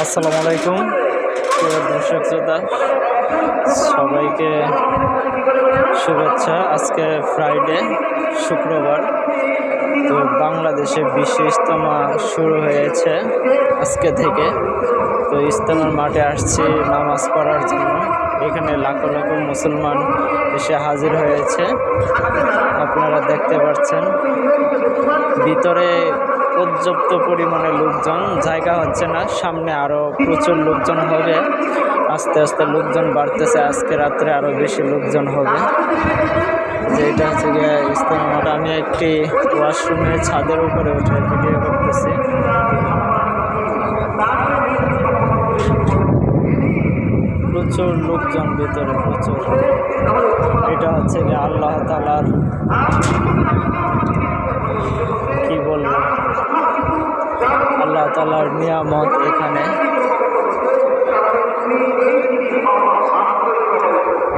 আসসালামু আলাইকুম প্রিয় দর্শক শ্রোতা, সবাইকে শুভেচ্ছা। আজকে ফ্রাইডে, শুক্রবার। তো বাংলাদেশে বিশ্ব ইজতেমা শুরু হয়েছে আজকে থেকে। তো ইজতেমার মাঠে আসছি নামাজ পড়ার জন্য। এখানে লাখো লাখো মুসলমান এসে হাজির হয়েছে, আপনারা দেখতে পাচ্ছেন। ভিতরে পর্যাপ্ত পরিমাণে লোকজন, জায়গা হচ্ছে না। সামনে আরও প্রচুর লোকজন হবে, আস্তে আস্তে লোকজন বাড়তেছে। আজকে রাত্রে আরও বেশি লোকজন হবে। যেটা হচ্ছে গিয়ে ইজতেমা মাঠ। আমি একটি ওয়াশরুমের ছাদের উপরে উঠে ভিডিও করতেছি। প্রচুর লোকজন ভিতরে, প্রচুর। এটা হচ্ছে গিয়ে আল্লাহ তাআলার, কি বলবো, আল্লাহ তাআলার নিয়ামত এখানে।